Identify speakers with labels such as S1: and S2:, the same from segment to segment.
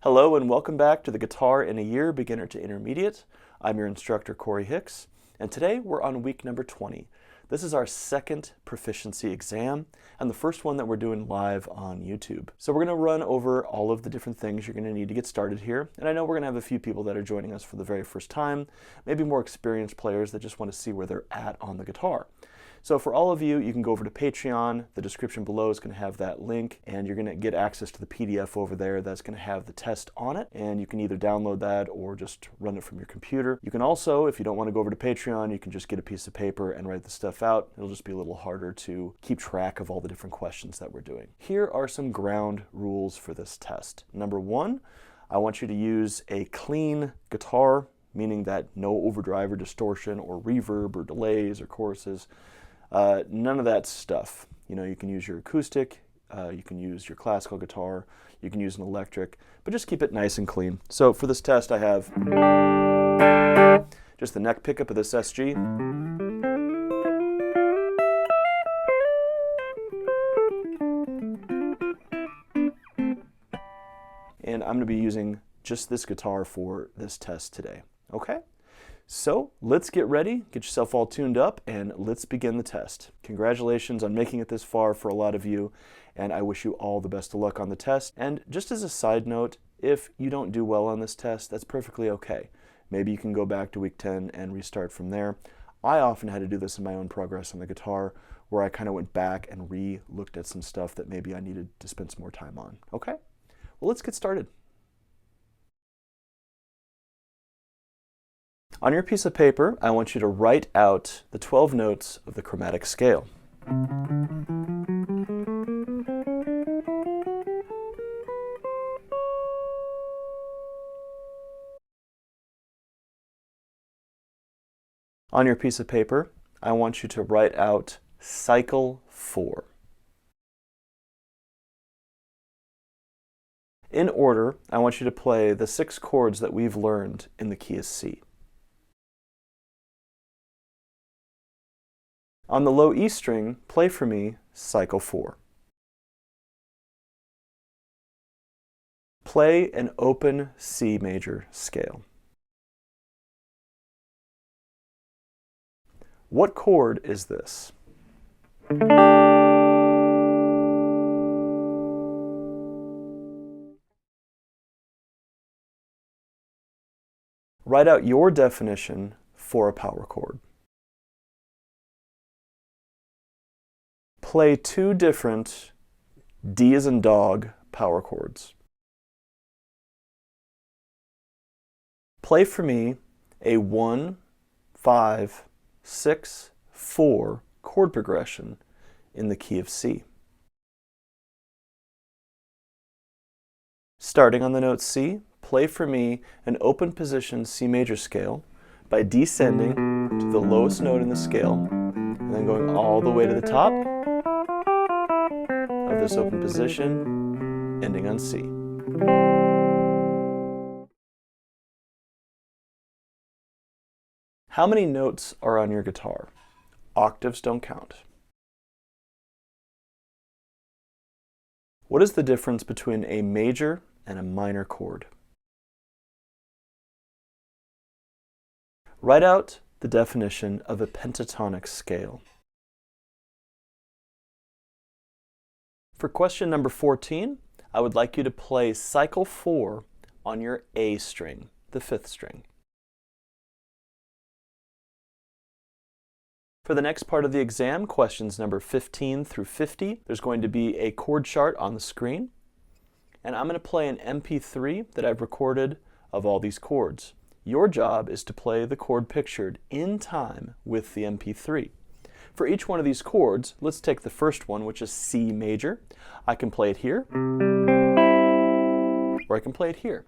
S1: Hello and welcome back to the Guitar in a Year Beginner to Intermediate. I'm your instructor, Korey Hicks, and today we're on week number 20. This is our second proficiency exam and the first one that we're doing live on YouTube. So we're going to run over all of the different things you're going to need to get started here. And I know we're going to have a few people that are joining us for the very first time, maybe more experienced players that just want to see where they're at on the guitar. So for all of you, you can go over to Patreon. The description below is going to have that link, and you're going to get access to the PDF over there that's going to have the test on it, and you can either download that or just run it from your computer. You can also, if you don't want to go over to Patreon, you can just get a piece of paper and write the stuff out. It'll just be a little harder to keep track of all the different questions that we're doing. Here are some ground rules for this test. Number one, I want you to use a clean guitar, meaning that no overdrive or distortion or reverb or delays or choruses. None of that stuff. You know, you can use your acoustic, you can use your classical guitar, you can use an electric, but just keep it nice and clean. So for this test I have just the neck pickup of this SG. And I'm going to be using just this guitar for this test today. Okay? So let's get ready, get yourself all tuned up, and let's begin the test. Congratulations on making it this far for a lot of you, and I wish you all the best of luck on the test. And just as a side note, if you don't do well on this test, that's perfectly okay. Maybe you can go back to week 10 and restart from there. I often had to do this in my own progress on the guitar, where I kind of went back and re-looked at some stuff that maybe I needed to spend some more time on. Okay? Well, let's get started. On your piece of paper, I want you to write out the 12 notes of the chromatic scale. On your piece of paper, I want you to write out cycle 4. In order, I want you to play the 6 chords that we've learned in the key of C. On the low E string, play for me cycle 4. Play an open C major scale. What chord is this? Write out your definition for a power chord. Play 2 different D as in dog power chords. Play for me a 1, 5, 6, 4 chord progression in the key of C. Starting on the note C, play for me an open position C major scale by descending to the lowest note in the scale and then going all the way to the top of this open position, ending on C. How many notes are on your guitar? Octaves don't count. What is the difference between a major and a minor chord? Write out the definition of a pentatonic scale. For question number 14, I would like you to play cycle 4 on your A string, the 5th string. For the next part of the exam, questions number 15 through 50, there's going to be a chord chart on the screen, and I'm going to play an MP3 that I've recorded of all these chords. Your job is to play the chord pictured in time with the MP3. For each one of these chords, let's take the first one, which is C major. I can play it here, or I can play it here.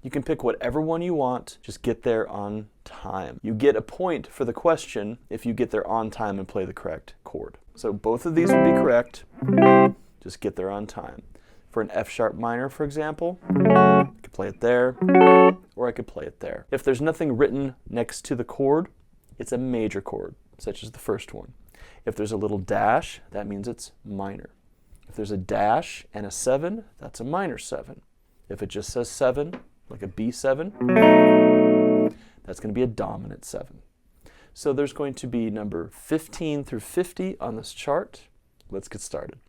S1: You can pick whatever one you want, just get there on time. You get a point for the question if you get there on time and play the correct chord. So both of these would be correct, just get there on time. For an F sharp minor, for example, I could play it there, or I could play it there. If there's nothing written next to the chord, it's a major chord, such as the first one. If there's a little dash, that means it's minor. If there's a dash and a 7, that's a minor 7. If it just says 7, like a B7, that's going to be a dominant 7. So there's going to be number 15 through 50 on this chart. Let's get started.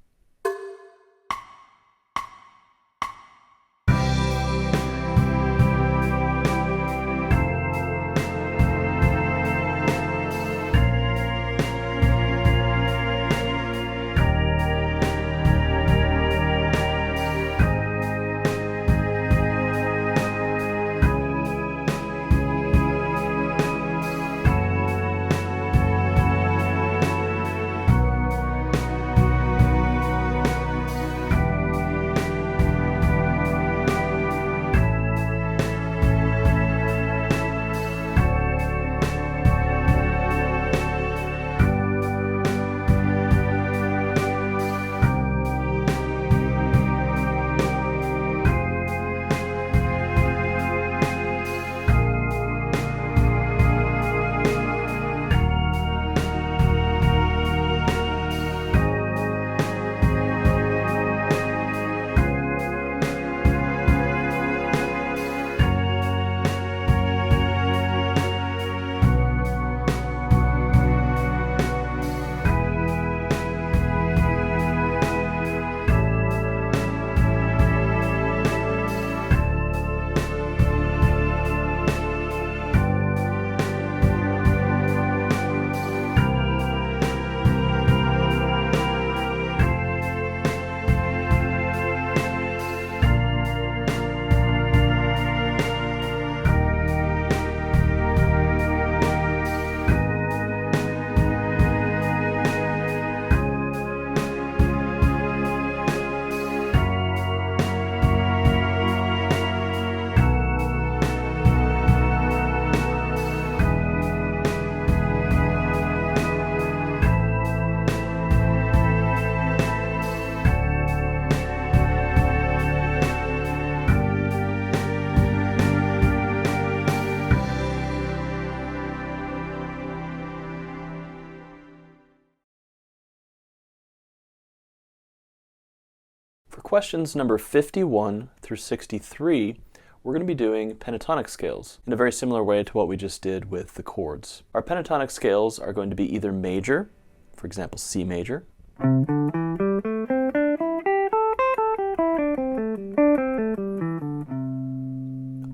S1: For questions number 51 through 63, we're going to be doing pentatonic scales in a very similar way to what we just did with the chords. Our pentatonic scales are going to be either major, for example, C major,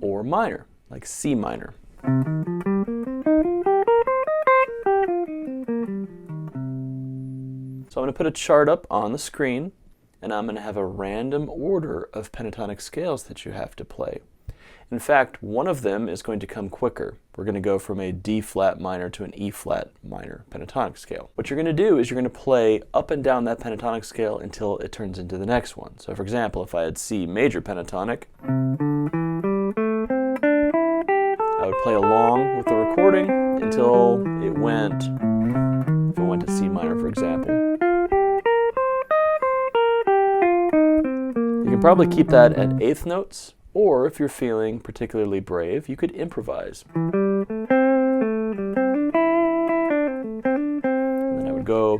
S1: or minor, like C minor. So I'm going to put a chart up on the screen, and I'm going to have a random order of pentatonic scales that you have to play. In fact, one of them is going to come quicker. We're going to go from a D flat minor to an E flat minor pentatonic scale. What you're going to do is you're going to play up and down that pentatonic scale until it turns into the next one. So for example, if I had C major pentatonic, I would play along with the recording until it went, if it went to C minor, for example. You can probably keep that at eighth notes, or if you're feeling particularly brave, you could improvise. And then I would go.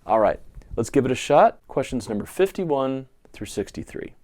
S1: All right, let's give it a shot. Questions number 51 through 63.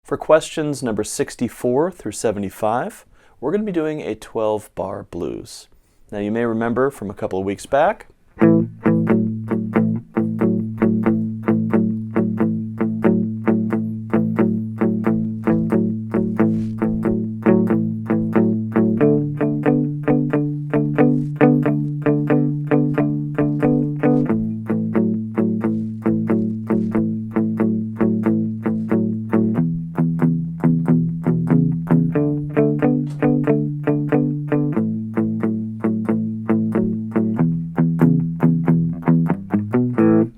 S1: For questions number 64 through 75, we're going to be doing a 12-bar blues. Now you may remember from a couple of weeks back,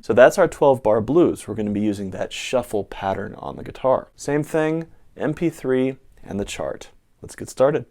S1: so that's our 12-bar blues. We're going to be using that shuffle pattern on the guitar. Same thing, MP3 and the chart. Let's get started.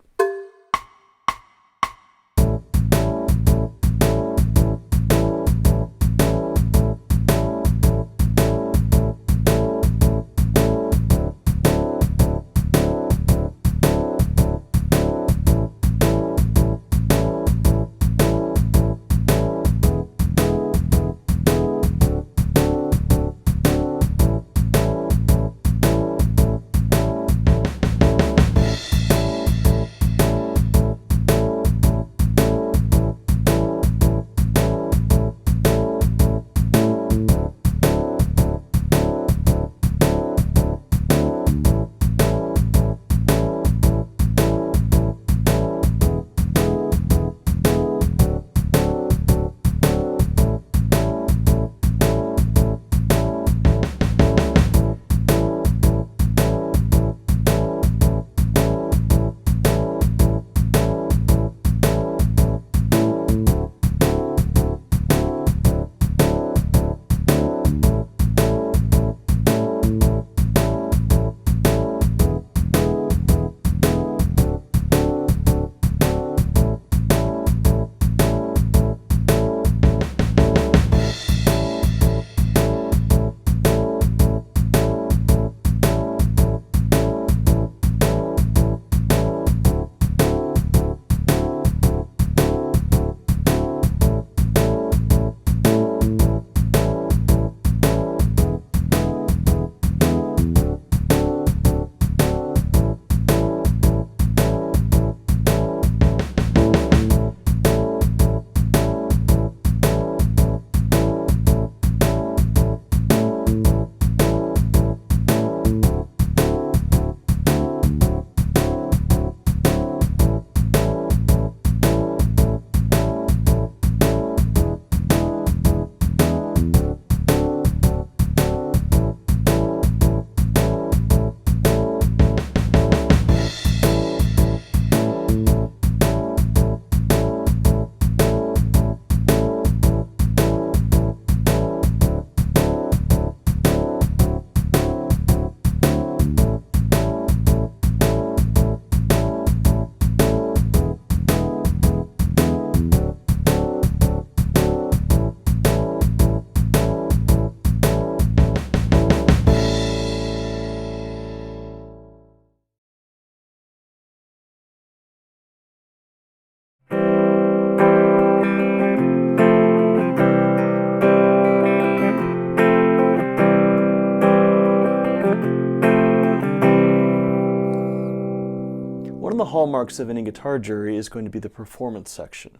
S1: One of the hallmarks of any guitar jury is going to be the performance section.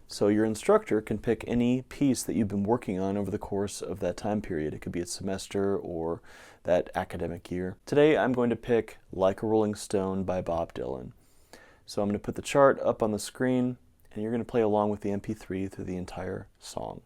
S1: So your instructor can pick any piece that you've been working on over the course of that time period. It could be a semester or that academic year. Today I'm going to pick Like a Rolling Stone by Bob Dylan. So I'm going to put the chart up on the screen and you're going to play along with the MP3 through the entire song.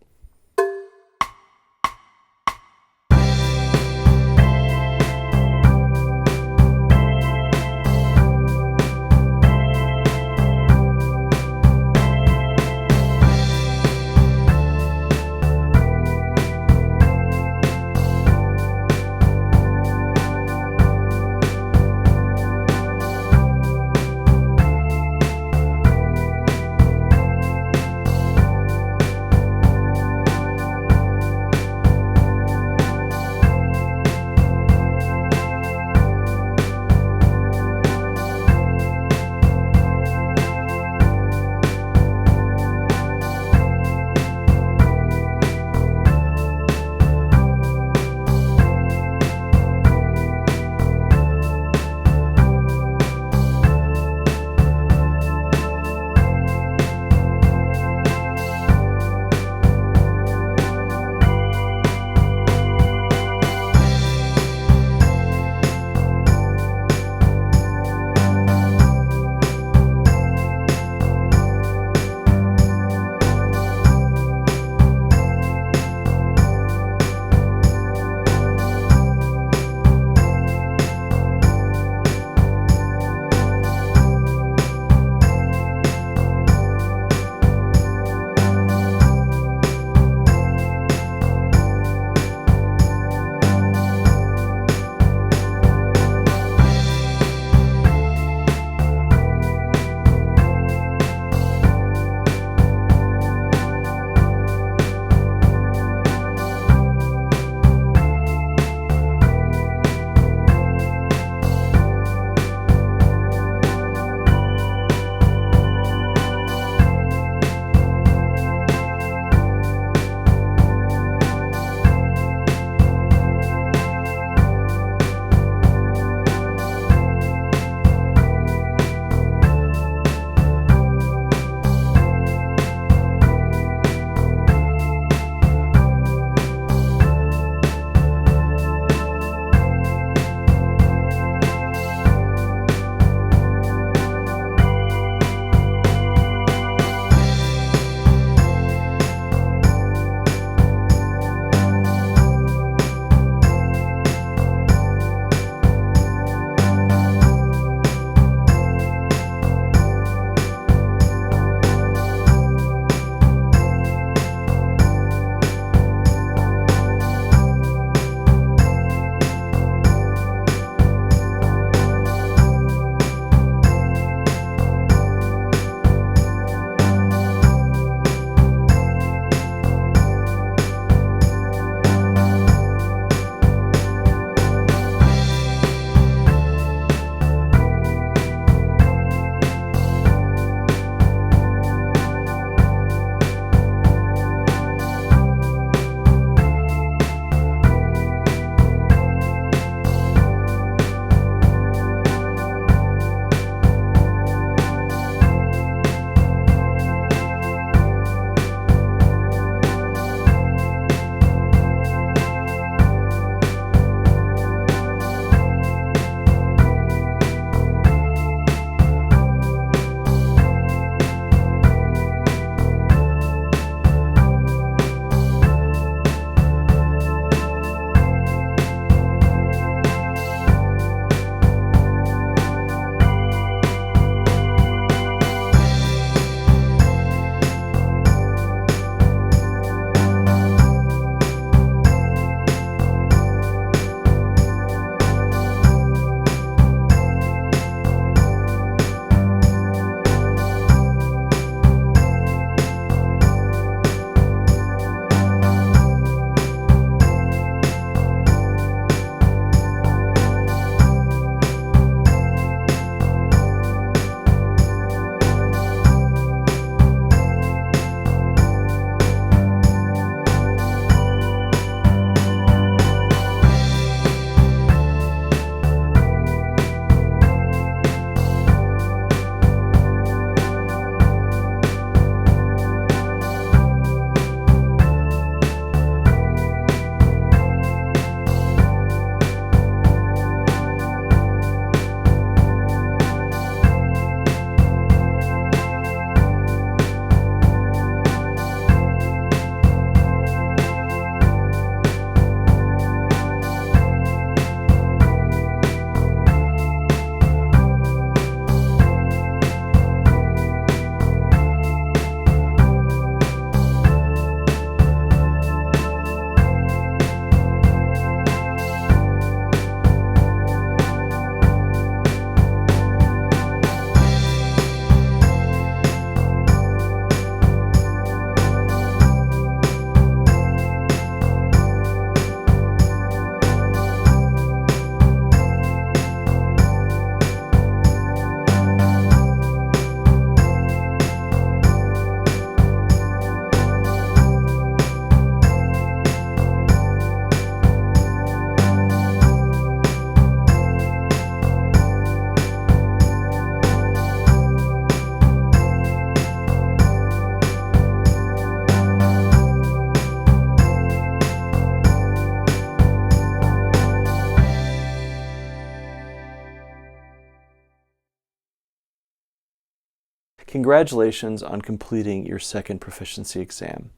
S1: Congratulations on completing your second proficiency exam.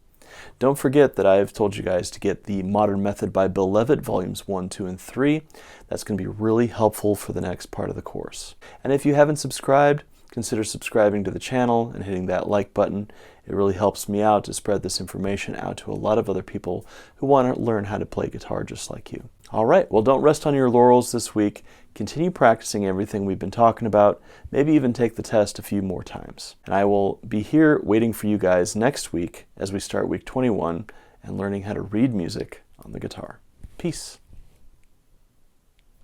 S1: Don't forget that I've told you guys to get the Modern Method by Bill Levitt, volumes 1, 2, and 3. That's going to be really helpful for the next part of the course. And if you haven't subscribed, consider subscribing to the channel and hitting that like button. It really helps me out to spread this information out to a lot of other people who want to learn how to play guitar just like you. All right, well, don't rest on your laurels this week. Continue practicing everything we've been talking about. Maybe even take the test a few more times. And I will be here waiting for you guys next week as we start week 21 and learning how to read music on the guitar. Peace.